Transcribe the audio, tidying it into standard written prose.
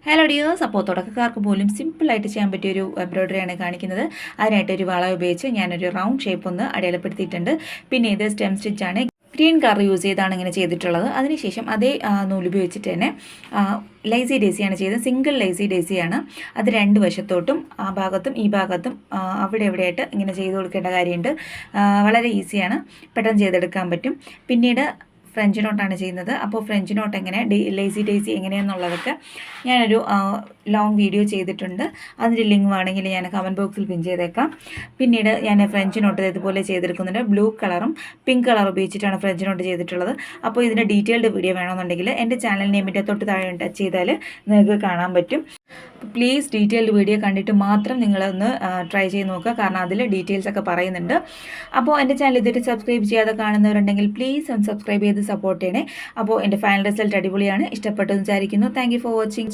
Hello dears, അപ്പോൾ തുടക്കക്കാർക്ക് പോലും സിമ്പിളായിട്ട് ചെയ്യാൻ പറ്റിയൊരു എംബ്രോയ്ഡറിയാണ് കാണിക്കുന്നത്. അതിനായിട്ടൊരു വള ഉപയോഗിച്ച് ഞാനൊരു റൗണ്ട് ഷേപ്പ് ഒന്ന് അടയാളപ്പെടുത്തിയിട്ടുണ്ട്. പിന്നെ ഇത് സ്റ്റെം സ്റ്റിച്ചാണ്. ഗ്രീൻ കളർ യൂസ് ചെയ്താണ് ഇങ്ങനെ ചെയ്തിട്ടുള്ളത്. അതിനുശേഷം അതേ നൂലുപയോഗിച്ചിട്ട് തന്നെ ലൈസി ഡേസിയാണ് ചെയ്തത്. സിംഗിൾ ലൈസി ഡേസിയാണ്. അത് രണ്ട് വശത്തോട്ടും ആ ഭാഗത്തും ഈ ഭാഗത്തും അവിടെ എവിടെയായിട്ട് ഇങ്ങനെ ചെയ്ത് കൊടുക്കേണ്ട കാര്യമുണ്ട്. വളരെ ഈസിയാണ്, പെട്ടെന്ന് ചെയ്തെടുക്കാൻ പറ്റും. പിന്നീട് ഫ്രഞ്ച് നോട്ടാണ് ചെയ്യുന്നത്. അപ്പോൾ ഫ്രഞ്ച് നോട്ട് എങ്ങനെ ലേസി ഡേസി എങ്ങനെയാണെന്നുള്ളതൊക്കെ ഞാനൊരു ലോങ് വീഡിയോ ചെയ്തിട്ടുണ്ട്. അതിൻ്റെ ലിങ്ക് വേണമെങ്കിൽ ഞാൻ കമൻറ്റ് ബോക്സിൽ പിൻ ചെയ്തേക്കാം. പിന്നീട് ഞാൻ ഫ്രഞ്ച് നോട്ട് ഇതുപോലെ ചെയ്തെടുക്കുന്നുണ്ട്. ബ്ലൂ കളറും പിങ്ക് കളറും ഉപയോഗിച്ചിട്ടാണ് ഫ്രഞ്ച് നോട്ട് ചെയ്തിട്ടുള്ളത്. അപ്പോൾ ഇതിൻ്റെ ഡീറ്റെയിൽഡ് വീഡിയോ വേണമെന്നുണ്ടെങ്കിൽ എൻ്റെ ചാനൽ നെയിമിൻ്റെ തൊട്ട് താഴെ ടച്ച് ചെയ്താൽ നിങ്ങൾക്ക് കാണാൻ പറ്റും. പ്ലീസ് ഡീറ്റെയിൽഡ് വീഡിയോ കണ്ടിട്ട് മാത്രം നിങ്ങളൊന്ന് ട്രൈ ചെയ്ത് നോക്കുക, കാരണം അതിൽ ഡീറ്റെയിൽസ് ഒക്കെ പറയുന്നുണ്ട്. അപ്പോൾ എൻ്റെ ചാനൽ ഇതുവരെ സബ്സ്ക്രൈബ് ചെയ്യാതെ കാണുന്നവരുണ്ടെങ്കിൽ പ്ലീസ് ഒന്ന് സബ്സ്ക്രൈബ് ചെയ്ത് സപ്പോർട്ട് ചെയ്യണേ. അപ്പോൾ എൻ്റെ ഫൈനൽ റിസൾട്ട് അടിപൊളിയാണ്, ഇഷ്ടപ്പെട്ടെന്ന് വിചാരിക്കുന്നു. Thank you for watching.